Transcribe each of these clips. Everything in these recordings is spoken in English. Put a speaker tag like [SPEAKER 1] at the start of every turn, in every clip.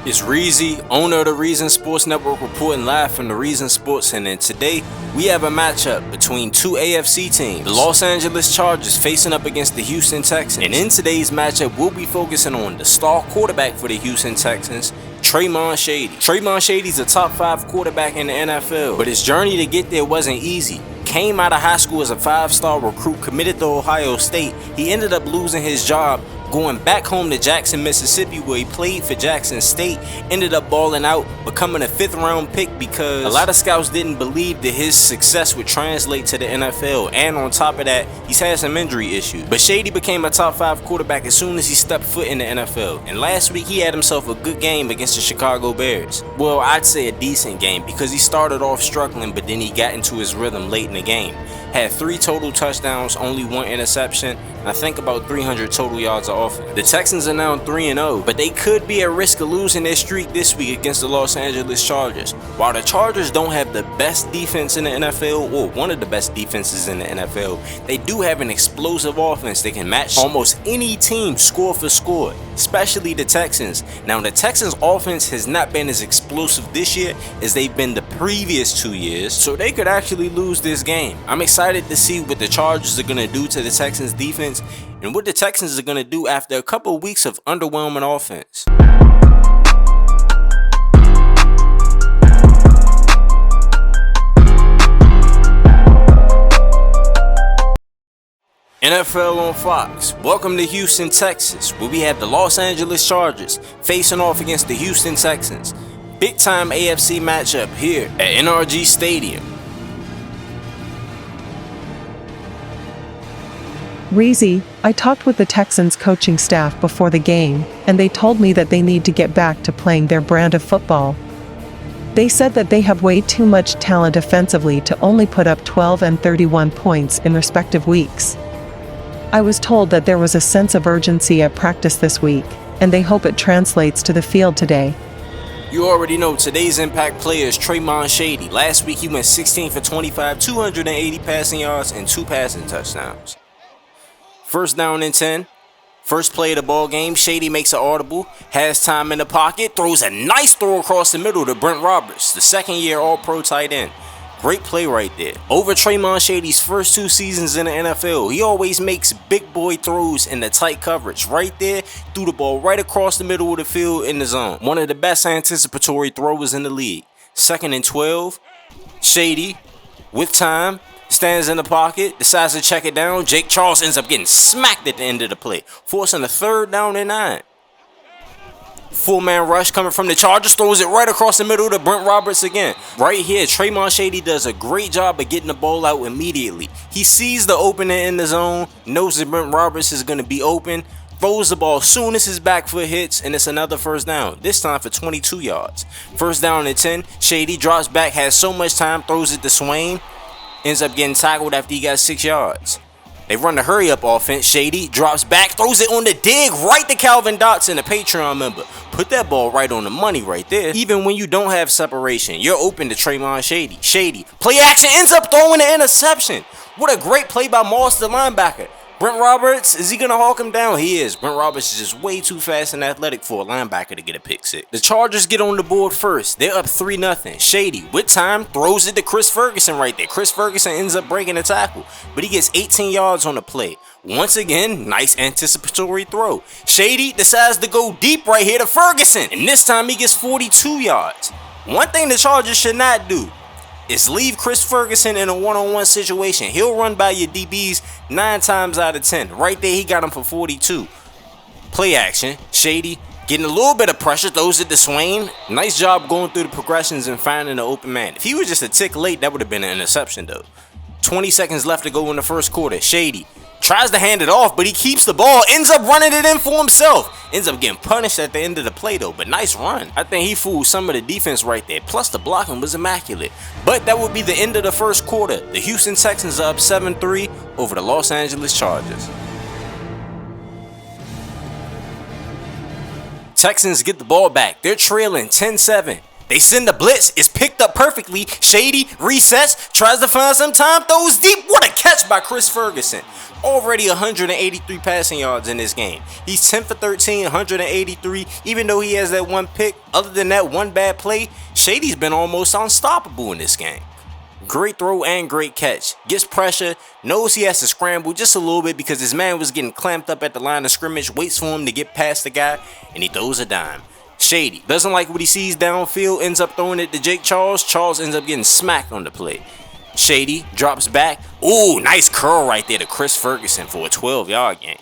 [SPEAKER 1] It's Reezy, owner of the Reason Sports Network, reporting live from the Reason Sports Center, and today we have a matchup between two AFC teams. The Los Angeles Chargers facing up against the Houston Texans. And in today's matchup, we'll be focusing on the star quarterback for the Houston Texans, Tremon Shady. Tremon Shady's a top 5 quarterback in the NFL, but his journey to get there wasn't easy. Came out of high school as a 5-star recruit, committed to Ohio State. He ended up losing his job, going back home to Jackson, Mississippi, where he played for Jackson State, ended up balling out, becoming a 5th round pick because a lot of scouts didn't believe that his success would translate to the NFL, and on top of that, he's had some injury issues. But Shady became a top 5 quarterback as soon as he stepped foot in the NFL, and last week he had himself a good game against the Chicago Bears. Well, I'd say a decent game because he started off struggling, but then he got into his rhythm late in the game. Had 3 total touchdowns, only 1 interception, and I think about 300 total yards of offense. The Texans are now 3-0, but they could be at risk of losing their streak this week against the Los Angeles Chargers. While the Chargers don't have the best defense in the NFL, or one of the best defenses in the NFL, they do have an explosive offense that can match almost any team score for score, especially the Texans. Now, the Texans' offense has not been as explosive this year as they've been the previous 2 years, so they could actually lose this game. I'm excited to see what the Chargers are going to do to the Texans' defense and what the Texans are going to do after a couple of weeks of underwhelming offense. NFL on Fox. Welcome to Houston, Texas, where we have the Los Angeles Chargers facing off against the Houston Texans. Big time AFC matchup here at NRG Stadium.
[SPEAKER 2] Reezy, I talked with the Texans coaching staff before the game, and they told me that they need to get back to playing their brand of football. They said that they have way too much talent offensively to only put up 12 and 31 points in respective weeks. I was told that there was a sense of urgency at practice this week, and they hope it translates to the field today.
[SPEAKER 1] You already know today's impact player is Tremon Shady. Last week he went 16 for 25, 280 passing yards, and 2 passing touchdowns. First down and 10. First play of the ball game, Shady makes an audible, has time in the pocket, throws a nice throw across the middle to Brent Roberts, the second-year All-Pro tight end. Great play right there. Over Tremon Shady's first 2 seasons in the NFL, he always makes big boy throws in the tight coverage. Right there, threw the ball right across the middle of the field in the zone. One of the best anticipatory throwers in the league. 2nd and 12, Shady, with time, stands in the pocket, decides to check it down. Jake Charles ends up getting smacked at the end of the play, forcing a 3rd down and 9. Full-man rush coming from the Chargers, throws it right across the middle to Brent Roberts again. Right here, Tremon Shady does a great job of getting the ball out immediately. He sees the opening in the zone, knows that Brent Roberts is going to be open, throws the ball soon as his back foot hits, and it's another first down, this time for 22 yards. First down and 10, Shady drops back, has so much time, throws it to Swain, ends up getting tackled after he got 6 yards. They run the hurry-up offense. Shady drops back, throws it on the dig right to Calvin Dotson, a Patreon member. Put that ball right on the money right there. Even when you don't have separation, you're open to Tremon Shady. Shady, play action, ends up throwing an interception. What a great play by Moss, the linebacker. Brent Roberts, is he going to hawk him down? He is. Brent Roberts is just way too fast and athletic for a linebacker to get a pick six. The Chargers get on the board first. They're up 3-0. Shady, with time, throws it to Chris Ferguson right there. Chris Ferguson ends up breaking the tackle, but he gets 18 yards on the play. Once again, nice anticipatory throw. Shady decides to go deep right here to Ferguson, and this time he gets 42 yards. One thing the Chargers should not do is leave Chris Ferguson in a one-on-one situation. He'll run by your DBs 9 times out of 10. Right there, he got him for 42. Play action. Shady getting a little bit of pressure, throws it to Swain. Nice job going through the progressions and finding the open man. If he was just a tick late, that would have been an interception, though. 20 seconds left to go in the first quarter. Shady tries to hand it off, but he keeps the ball, ends up running it in for himself. Ends up getting punished at the end of the play, though, but nice run. I think he fooled some of the defense right there, plus the blocking was immaculate. But that would be the end of the first quarter. The Houston Texans are up 7-3 over the Los Angeles Chargers. Texans get the ball back. They're trailing 10-7. They send the blitz, it's picked up perfectly. Shady resets, tries to find some time, throws deep. What a catch by Chris Ferguson. Already 183 passing yards in this game. He's 10 for 13, 183, even though he has that one pick. Other than that one bad play, Shady's been almost unstoppable in this game. Great throw and great catch. Gets pressure, knows he has to scramble just a little bit because his man was getting clamped up at the line of scrimmage, waits for him to get past the guy, and he throws a dime. Shady doesn't like what he sees downfield, ends up throwing it to Jake Charles. Charles ends up getting smacked on the play. Shady drops back. Ooh, nice curl right there to Chris Ferguson for a 12-yard gain.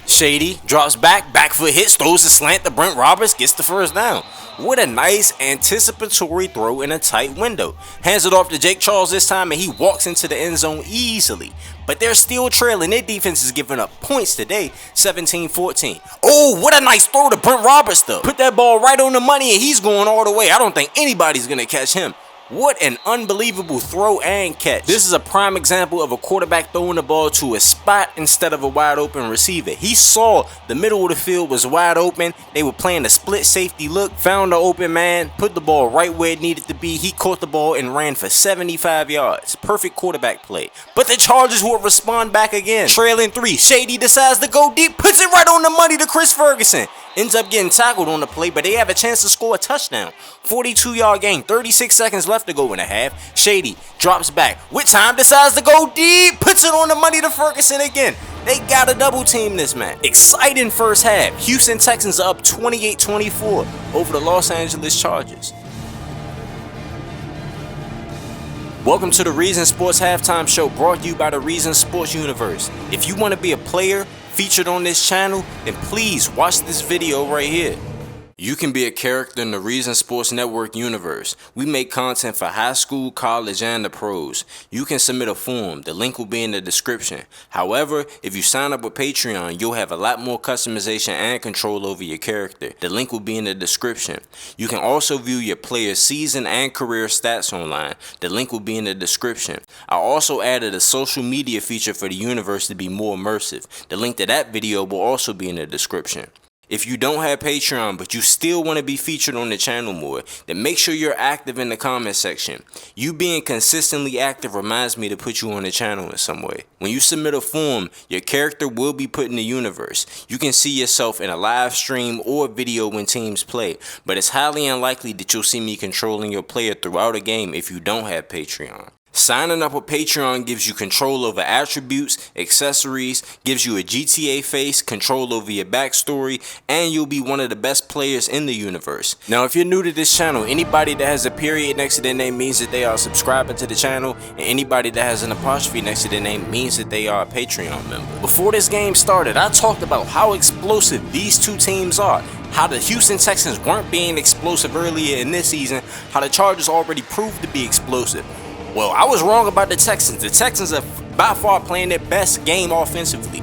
[SPEAKER 1] Shady drops back, back foot hits, throws a slant to Brent Roberts, gets the first down. What a nice anticipatory throw in a tight window. Hands it off to Jake Charles this time and he walks into the end zone easily. But they're still trailing. Their defense is giving up points today, 17-14. Oh, what a nice throw to Brent Roberts though. Put that ball right on the money and he's going all the way. I don't think anybody's going to catch him. What an unbelievable throw and catch. This is a prime example of a quarterback throwing the ball to a spot instead of a wide open receiver. He saw the middle of the field was wide open. They were playing a split safety look, found the open man, put the ball right where it needed to be. He caught the ball and ran for 75 yards. Perfect quarterback play. But the Chargers will respond back again. Trailing 3, Shady decides to go deep, puts it right on the money to Chris Ferguson. Ends up getting tackled on the play, but they have a chance to score a touchdown. 42-yard gain, 36 seconds left to go in the half. Shady drops back. With time, decides to go deep. Puts it on the money to Ferguson again. They got to double team this man. Exciting first half. Houston Texans are up 28-24 over the Los Angeles Chargers. Welcome to the Reason Sports Halftime Show, brought to you by the Reason Sports Universe. If you want to be a player featured on this channel, then please watch this video right here. You can be a character in the Reason Sports Network universe. We make content for high school, college, and the pros. You can submit a form. The link will be in the description. However, if you sign up with Patreon, you'll have a lot more customization and control over your character. The link will be in the description. You can also view your player's season and career stats online. The link will be in the description. I also added a social media feature for the universe to be more immersive. The link to that video will also be in the description. If you don't have Patreon but you still want to be featured on the channel more, then make sure you're active in the comment section. You being consistently active reminds me to put you on the channel in some way. When you submit a form, your character will be put in the universe. You can see yourself in a live stream or video when teams play, but it's highly unlikely that you'll see me controlling your player throughout a game if you don't have Patreon. Signing up with Patreon gives you control over attributes, accessories, gives you a GTA face, control over your backstory, and you'll be one of the best players in the universe. Now, if you're new to this channel, anybody that has a period next to their name means that they are subscribing to the channel, and anybody that has an apostrophe next to their name means that they are a Patreon member. Before this game started, I talked about how explosive these two teams are. How the Houston Texans weren't being explosive earlier in this season, how the Chargers already proved to be explosive. Well, I was wrong about the Texans. The Texans are by far playing their best game offensively.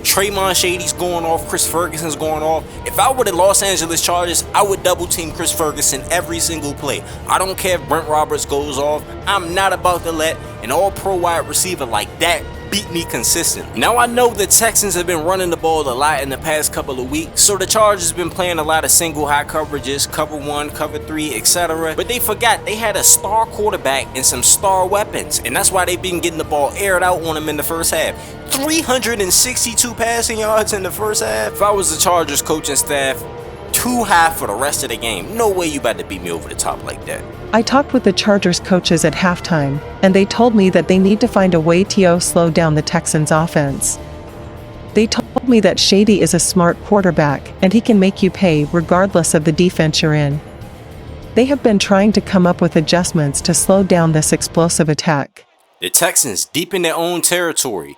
[SPEAKER 1] Tremon Shady's going off, Chris Ferguson's going off. If I were the Los Angeles Chargers, I would double team Chris Ferguson every single play. I don't care if Brent Roberts goes off. I'm not about to let an all-pro wide receiver like that beat me consistently. Now, I know the Texans have been running the ball a lot in the past couple of weeks, so the Chargers have been playing a lot of single high coverages, cover 1, cover 3, etc. But they forgot they had a star quarterback and some star weapons, and that's why they've been getting the ball aired out on them in the first half. 362 passing yards in the first half. If I was the Chargers coaching staff, too high for the rest of the game. No way you about to beat me over the top like that.
[SPEAKER 2] I talked with the Chargers coaches at halftime, and they told me that they need to find a way to slow down the Texans' offense. They told me that Shady is a smart quarterback, and he can make you pay regardless of the defense you're in. They have been trying to come up with adjustments to slow down this explosive attack.
[SPEAKER 1] The Texans deep in their own territory.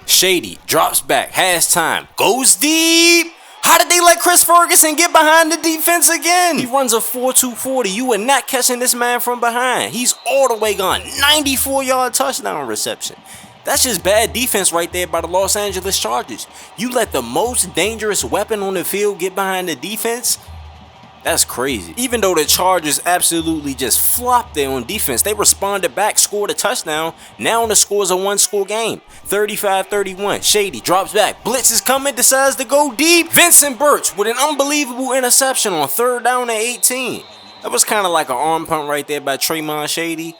[SPEAKER 1] Shady drops back, has time, goes deep. How did they let Chris Ferguson get behind the defense again? He runs a 4.2 40. You are not catching this man from behind. He's all the way gone. 94-yard touchdown reception. That's just bad defense right there by the Los Angeles Chargers. You let the most dangerous weapon on the field get behind the defense? That's crazy. Even though the Chargers absolutely just flopped there on defense, they responded back, scored a touchdown. Now the score is a one-score game. 35-31. Shady drops back. Blitz is coming, decides to go deep. Vincent Burch with an unbelievable interception on 3rd down and 18. That was kind of like an arm punt right there by Tremon Shady.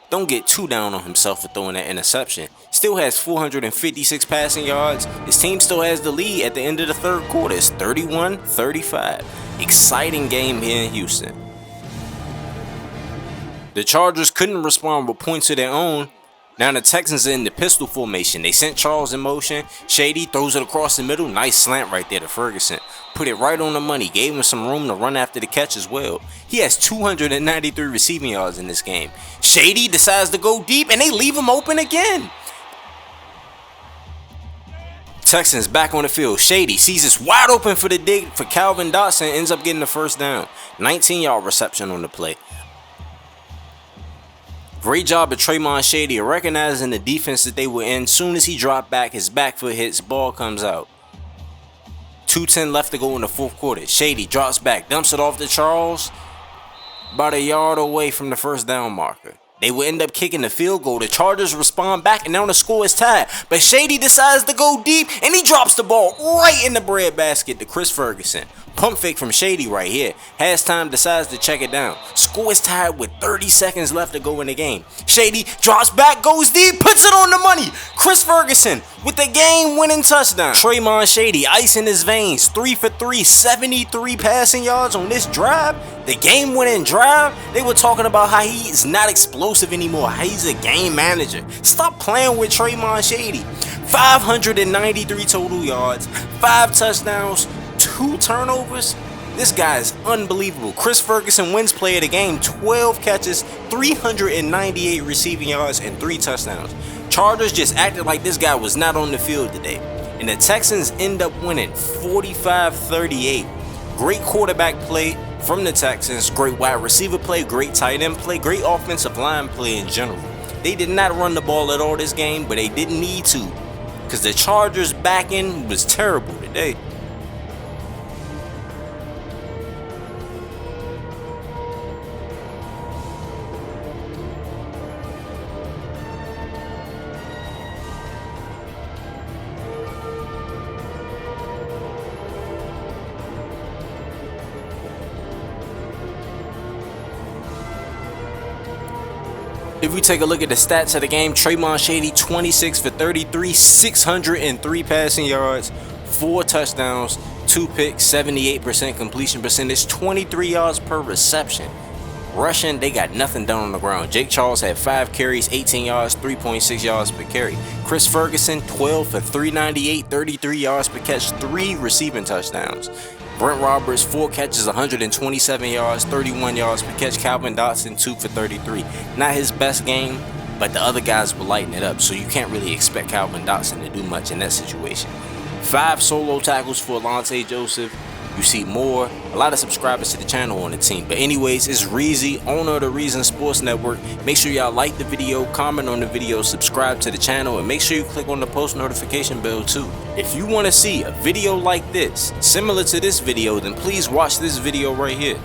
[SPEAKER 1] Don't get too down on himself for throwing that interception. Still has 456 passing yards. His team still has the lead at the end of the third quarter. It's 31-35. Exciting game here in Houston. The Chargers couldn't respond with points of their own. Now the Texans are in the pistol formation. They sent Charles in motion. Shady throws it across the middle. Nice slant right there to Ferguson. Put it right on the money. Gave him some room to run after the catch as well. He has 293 receiving yards in this game. Shady decides to go deep and they leave him open again. Texans back on the field. Shady sees this wide open for the dig for Calvin Dotson. Ends up getting the first down. 19-yard reception on the play. Great job of Tremon Shady recognizing the defense that they were in. Soon as he dropped back, his back foot hits, ball comes out. 2:10 left to go in the fourth quarter. Shady drops back, dumps it off to Charles. About a yard away from the first down marker. They will end up kicking the field goal. The Chargers respond back and now the score is tied. But Shady decides to go deep and he drops the ball right in the breadbasket to Chris Ferguson. Pump fake from Shady right here. Halftime decides to check it down. Score is tied with 30 seconds left to go in the game. Shady drops back, goes deep, puts it on the money. Chris Ferguson with the game-winning touchdown. Tremon Shady ice in his veins. 3 for 3, 73 passing yards on this drive. The game-winning drive. They were talking about how he is not explosive anymore. How he's a game manager. Stop playing with Tremon Shady. 593 total yards, 5 touchdowns, 2 turnovers. This guy is unbelievable. Chris Ferguson wins play of the game. 12 catches, 398 receiving yards, and 3 touchdowns. Chargers just acted like this guy was not on the field today. And the Texans end up winning 45-38. Great quarterback play from the Texans. Great wide receiver play, great tight end play, great offensive line play in general. They did not run the ball at all this game, but they didn't need to, because the Chargers back end was terrible today. If we take a look at the stats of the game, Tremon Shady 26 for 33, 603 passing yards, 4 touchdowns, 2 picks, 78% completion percentage, 23 yards per reception. Rushing, they got nothing done on the ground. Jake Charles had 5 carries, 18 yards, 3.6 yards per carry. Chris Ferguson 12 for 398, 33 yards per catch, 3 receiving touchdowns. Brent Roberts 4 catches, 127 yards, 31 yards per catch. Calvin Dotson 2 for 33. Not his best game, but the other guys were lighting it up, so you can't really expect Calvin Dotson to do much in that situation. 5 solo tackles for Alontae Joseph. You see more. A lot of subscribers to the channel on the team. But anyways, it's Reezy, owner of the Reason Sports Network. Make sure y'all like the video, comment on the video, subscribe to the channel, and make sure you click on the post notification bell too. If you want to see a video like this, similar to this video, then please watch this video right here.